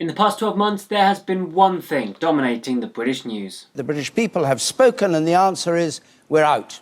In the past 12 months, there has been one thing dominating the British news. The British people have spoken, and the answer is we're out.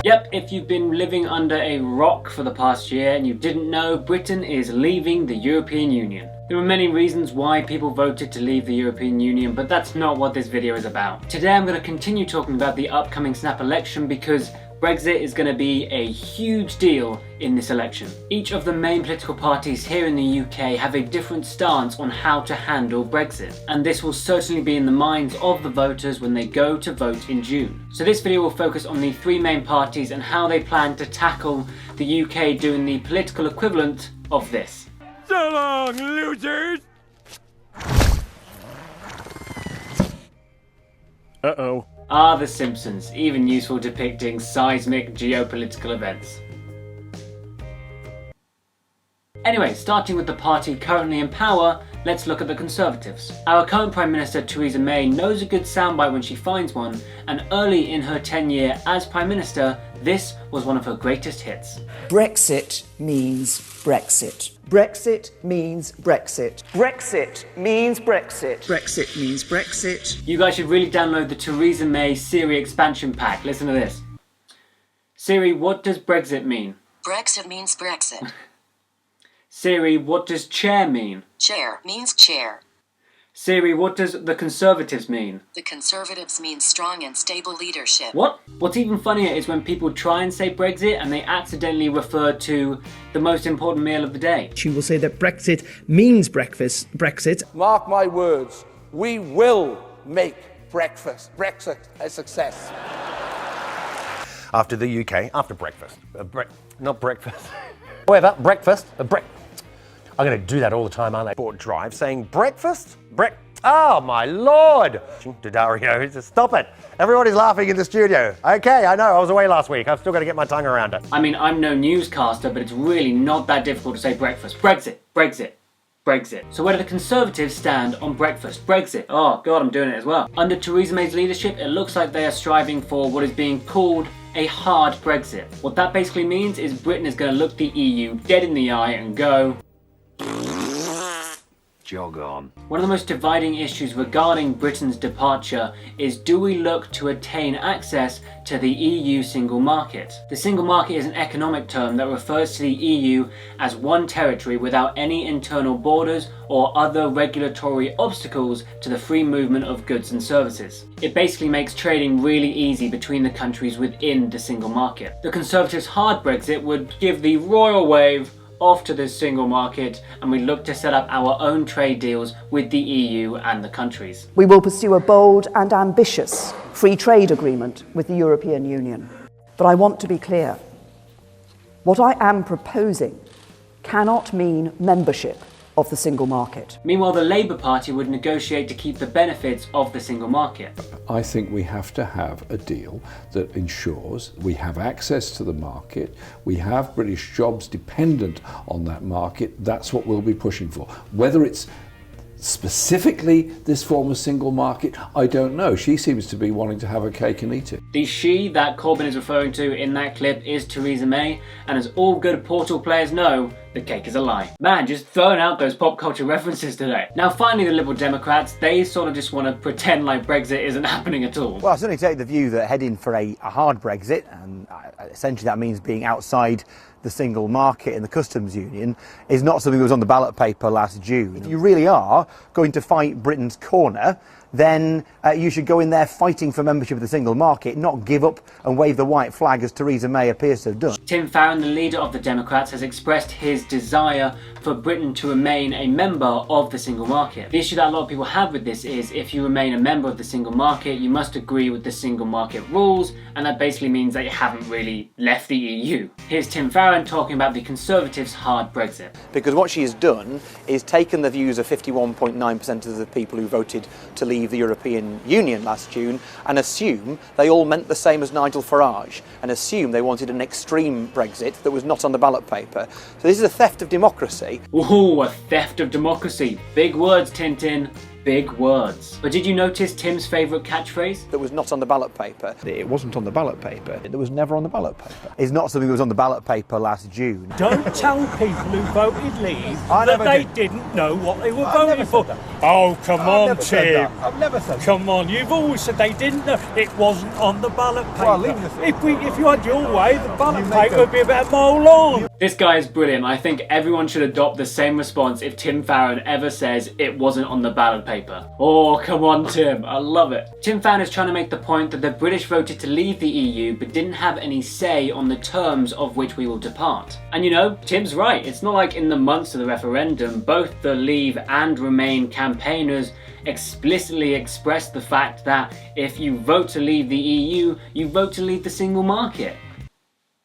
Yep, if you've been living under a rock for the past year and you didn't know, Britain is leaving the European Union. There are many reasons why people voted to leave the European Union, but that's not what this video is about. Today I'm going to continue talking about the upcoming snap election because Brexit is going to be a huge deal in this election. Each of the main political parties here in the UK have a different stance on how to handle Brexit, and this will certainly be in the minds of the voters when they go to vote in June. So this video will focus on the three main parties and how they plan to tackle the UK doing the political equivalent of this. So long, losers! Uh-oh. Ah, The Simpsons, even useful depicting seismic geopolitical events. Anyway, starting with the party currently in power, let's look at the Conservatives. Our current Prime Minister Theresa May knows a good soundbite when she finds one, and early in her tenure as Prime Minister, this was one of her greatest hits. Brexit means Brexit. Brexit means Brexit. Brexit means Brexit. Brexit means Brexit. You guys should really download the Theresa May Siri expansion pack. Listen to this. Siri, what does Brexit mean? Brexit means Brexit. Siri, what does chair mean? Chair means chair. Siri, what does the Conservatives mean? The Conservatives mean strong and stable leadership. What? What's even funnier is when people try and say Brexit and they accidentally refer to the most important meal of the day. She will say that Brexit means Brexit. Mark my words, we will make Brexit a success. After the UK, after breakfast. Not breakfast. However, breakfast. I'm going to do that all the time, aren't I? Sport Drive saying breakfast? Oh my lord! To Dario, just stop it. Everybody's laughing in the studio. Okay, I know, I was away last week. I've still got to get my tongue around it. I mean, I'm no newscaster, but it's really not that difficult to say breakfast. Brexit, Brexit, Brexit. So where do the Conservatives stand on breakfast? Brexit. Oh god, I'm doing it as well. Under Theresa May's leadership, it looks like they are striving for what is being called a hard Brexit. What that basically means is Britain is going to look the EU dead in the eye and go, Jog on. one of the most dividing issues regarding Britain's departure is, do we look to attain access to the EU single market? The single market is an economic term that refers to the EU as one territory without any internal borders or other regulatory obstacles to the free movement of goods and services. It basically makes trading really easy between the countries within the single market. The Conservatives' hard Brexit would give the royal wave off to this single market, and we look to set up our own trade deals with the EU and the countries. We will pursue a bold and ambitious free trade agreement with the European Union. But I want to be clear. What I am proposing cannot mean membership of the single market. Meanwhile, the Labour Party would negotiate to keep the benefits of the single market. I think we have to have a deal that ensures we have access to the market, we have British jobs dependent on that market. That's what we'll be pushing for. Whether it's specifically this form of single market, I don't know. She seems to be wanting to have a cake and eat it. The she that Corbyn is referring to in that clip is Theresa May, and as all good Portal players know, the cake is a lie. Man, just throwing out those pop culture references today. Now finally, the Liberal Democrats, they sort of just want to pretend like Brexit isn't happening at all. Well, I certainly take the view that heading for a hard Brexit, and essentially that means being outside the single market and the customs union, is not something that was on the ballot paper last June. If you really are going to fight Britain's corner, then you should go in there fighting for membership of the single market, not give up and wave the white flag as Theresa May appears to have done. Tim Farron, the leader of the Democrats, has expressed his desire for Britain to remain a member of the single market. The issue that a lot of people have with this is, if you remain a member of the single market, you must agree with the single market rules, and that basically means that you haven't really left the EU. Here's Tim Farron talking about the Conservatives' hard Brexit. Because what she has done is taken the views of 51.9% of the people who voted to leave the European Union last June and assume they all meant the same as Nigel Farage, and assume they wanted an extreme Brexit that was not on the ballot paper. So this is a theft of democracy. Ooh, a theft of democracy. Big words, Tintin. big words. But did you notice Tim's favourite catchphrase? That was not on the ballot paper. It wasn't on the ballot paper. It was never on the ballot paper. It's not something that was on the ballot paper last June. Don't tell people who voted Leave I that never they did. didn't know what they were I've voting never for. said that. Oh, come on, Tim. I've never said that. Come on, you've always said they didn't know. It wasn't on the ballot paper. Well, leave the- If you had your way, the ballot You make paper would be about a mile long. This guy is brilliant. I think everyone should adopt the same response if Tim Farron ever says it wasn't on the ballot paper. Oh, come on, Tim. I love it. Tim Farron is trying to make the point that the British voted to leave the EU but didn't have any say on the terms of which we will depart. And you know, Tim's right. It's not like in the months of the referendum, both the Leave and Remain campaigners explicitly expressed the fact that if you vote to leave the EU, you vote to leave the single market.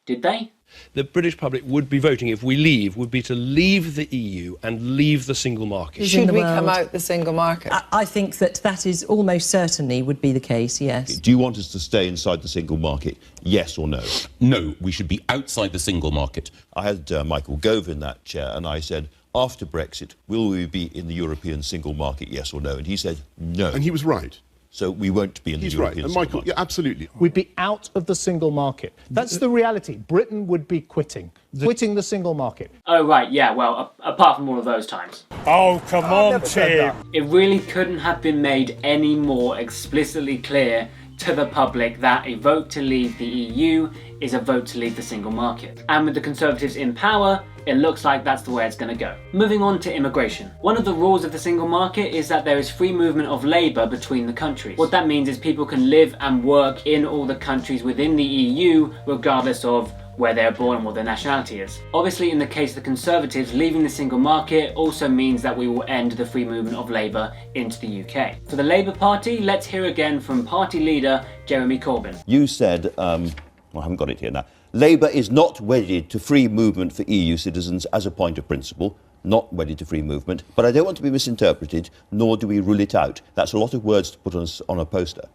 Did they? The British public would be voting, if we leave, would be to leave the EU and leave the single market. Should we come out the single market? I think that is almost certainly would be the case, yes. Do you want us to stay inside the single market, yes or no? No, we should be outside the single market. I had Michael Gove in that chair and I said, after Brexit, will we be in the European single market, yes or no? And he said no. And he was right. So we won't be in the European single market. Michael, yeah, absolutely. We'd be out of the single market. That's the reality. Britain would be quitting the single market. Oh, right, yeah, well, apart from all of those times. Oh, come on, Tim. It really couldn't have been made any more explicitly clear to the public that a vote to leave the EU is a vote to leave the single market. And with the Conservatives in power, it looks like that's the way it's going to go. Moving on to immigration. One of the rules of the single market is that there is free movement of labour between the countries. What that means is people can live and work in all the countries within the EU regardless of where they're born and what their nationality is. Obviously, in the case of the Conservatives, leaving the single market also means that we will end the free movement of labour into the UK. For the Labour Party, let's hear again from party leader Jeremy Corbyn. You said, well, I haven't got it here now, Labour is not wedded to free movement for EU citizens as a point of principle, not wedded to free movement, but I don't want to be misinterpreted, nor do we rule it out. That's a lot of words to put on a poster.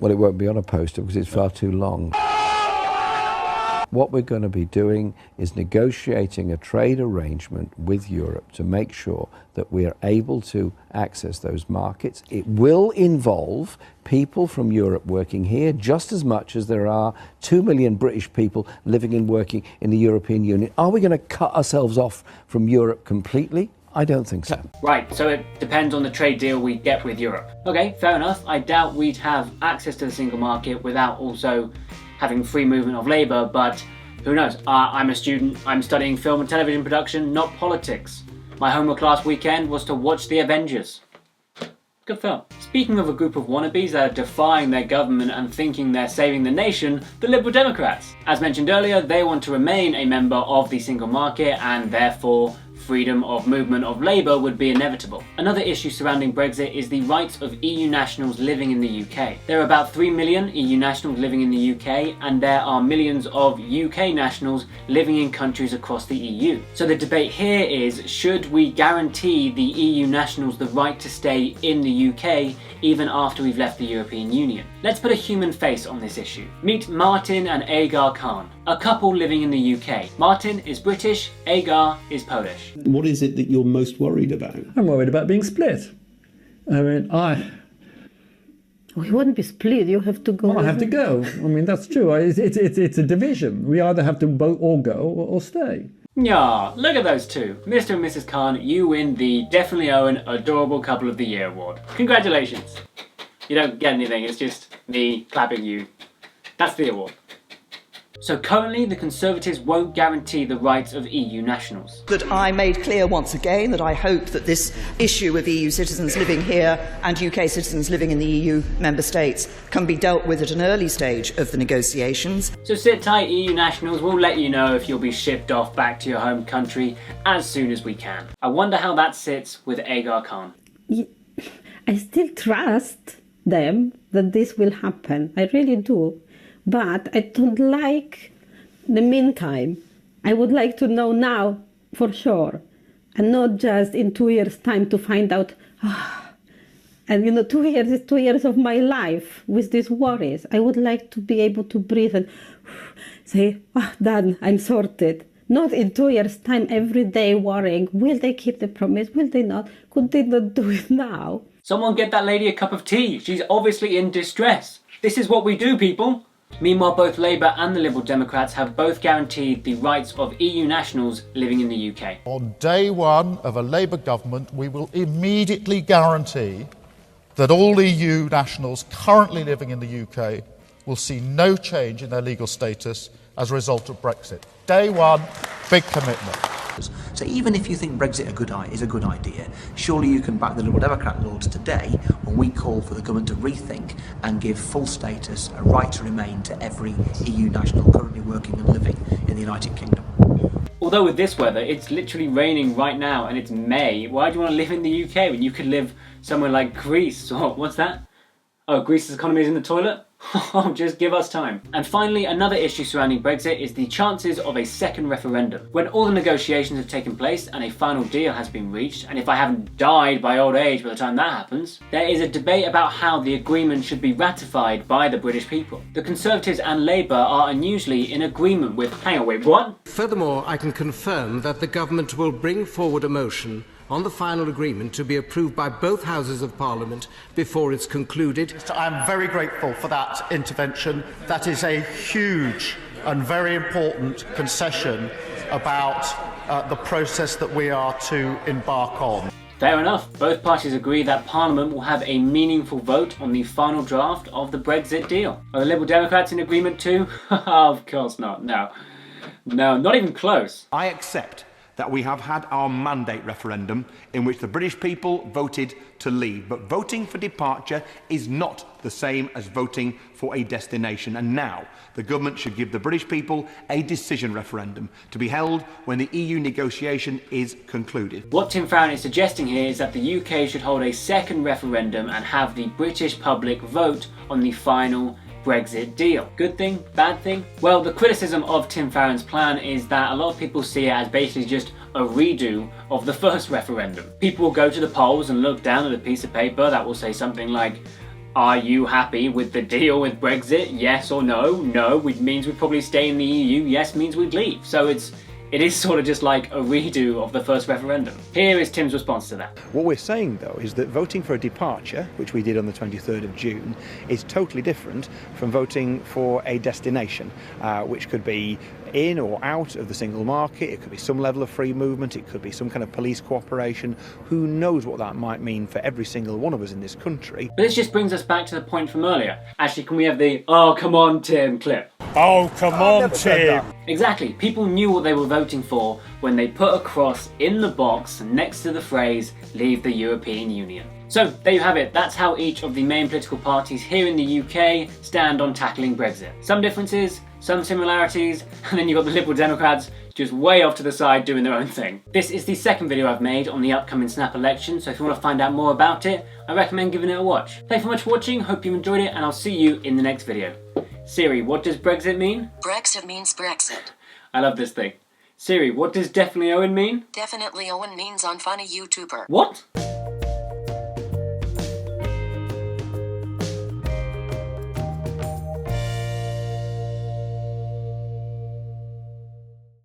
Well, it won't be on a poster because it's far too long. What we're going to be doing is negotiating a trade arrangement with Europe to make sure that we are able to access those markets. It will involve people from Europe working here just as much as there are 2 million British people living and working in the European Union. Are we going to cut ourselves off from Europe completely? I don't think so. Right, so it depends on the trade deal we get with Europe. Okay, fair enough. I doubt we'd have access to the single market without also having free movement of labour, but who knows? I'm a student, I'm studying film and television production, not politics. My homework last weekend was to watch The Avengers. Good film. Speaking of a group of wannabes that are defying their government and thinking they're saving the nation, the Liberal Democrats. As mentioned earlier, they want to remain a member of the single market and therefore freedom of movement of labour would be inevitable. Another issue surrounding Brexit is the rights of EU nationals living in the UK. There are about 3 million EU nationals living in the UK, and there are millions of UK nationals living in countries across the EU. So the debate here is, should we guarantee the EU nationals the right to stay in the UK even after we've left the European Union? Let's put a human face on this issue. Meet Martin and Agar Khan, a couple living in the UK. Martin is British, Agar is Polish. What is it that you're most worried about? I'm worried about being split. I mean, We wouldn't be split, you have to go. Well, I have to go. I mean, that's true. It's a division. We either have to both all go or stay. Yeah, look at those two. Mr. and Mrs. Khan, you win the Definitely Owen Adorable Couple of the Year award. Congratulations. You don't get anything, it's just me clapping you. That's the award. So currently, the Conservatives won't guarantee the rights of EU nationals. That I made clear once again that I hope that this issue of EU citizens living here and UK citizens living in the EU member states can be dealt with at an early stage of the negotiations. So sit tight, EU nationals, we'll let you know if you'll be shipped off back to your home country as soon as we can. I wonder how that sits with Agar Khan. I still trust them that this will happen. I really do. But I don't like the meantime. I would like to know now for sure, and not just in 2 years' time to find out. And 2 years is 2 years of my life with these worries. I would like to be able to breathe and say, done, I'm sorted. Not in 2 years' time every day worrying, will they keep the promise, will they not, could they not do it now? Someone get that lady a cup of tea. She's obviously in distress. This is what we do, people. Meanwhile, both Labour and the Liberal Democrats have both guaranteed the rights of EU nationals living in the UK. On day one of a Labour government, we will immediately guarantee that all EU nationals currently living in the UK will see no change in their legal status as a result of Brexit. Day one, big commitment. So even if you think Brexit is a good idea, surely you can back the Liberal Democrat Lords today when we call for the government to rethink and give full status, a right to remain to every EU national currently working and living in the United Kingdom. Although with this weather, it's literally raining right now and it's May. Why do you want to live in the UK when you could live somewhere like Greece? Or what's that? Oh, Greece's economy is in the toilet? Oh, just give us time. And finally, another issue surrounding Brexit is the chances of a second referendum. When all the negotiations have taken place and a final deal has been reached, and if I haven't died by old age by the time that happens, there is a debate about how the agreement should be ratified by the British people. The Conservatives and Labour are unusually in agreement with... Hang on, wait, what? Furthermore, I can confirm that the government will bring forward a motion on the final agreement to be approved by both Houses of Parliament before it's concluded. I am very grateful for that intervention. That is a huge and very important concession about the process that we are to embark on. Fair enough. Both parties agree that Parliament will have a meaningful vote on the final draft of the Brexit deal. Are the Liberal Democrats in agreement too? Of course not. No, not even close. I accept that we have had our mandate referendum in which the British people voted to leave. But voting for departure is not the same as voting for a destination. And now the government should give the British people a decision referendum to be held when the EU negotiation is concluded. What Tim Farron is suggesting here is that the UK should hold a second referendum and have the British public vote on the final Brexit deal. Good thing? Bad thing? Well, the criticism of Tim Farron's plan is that a lot of people see it as basically just a redo of the first referendum. People will go to the polls and look down at a piece of paper that will say something like, are you happy with the deal with Brexit? Yes or no? No, which means we'd probably stay in the EU. Yes means we'd leave. So it is sort of just like a redo of the first referendum. Here is Tim's response to that. What we're saying, though, is that voting for a departure, which we did on the 23rd of June, is totally different from voting for a destination, which could be in or out of the single market. It could be some level of free movement. It could be some kind of police cooperation. Who knows what that might mean for every single one of us in this country. But this just brings us back to the point from earlier. Actually, can we have the, oh, come on, Tim clip? Oh, come on, Tim. Exactly. People knew what they were voting for when they put a cross in the box next to the phrase, leave the European Union. So there you have it. That's how each of the main political parties here in the UK stand on tackling Brexit. Some differences, some similarities, and then you've got the Liberal Democrats just way off to the side doing their own thing. This is the second video I've made on the upcoming snap election, so if you want to find out more about it, I recommend giving it a watch. Thanks so much for watching, hope you enjoyed it, and I'll see you in the next video. Siri, what does Brexit mean? Brexit means Brexit. I love this thing. Siri, what does DefinitelyOwen mean? DefinitelyOwen means unfunny YouTuber. What?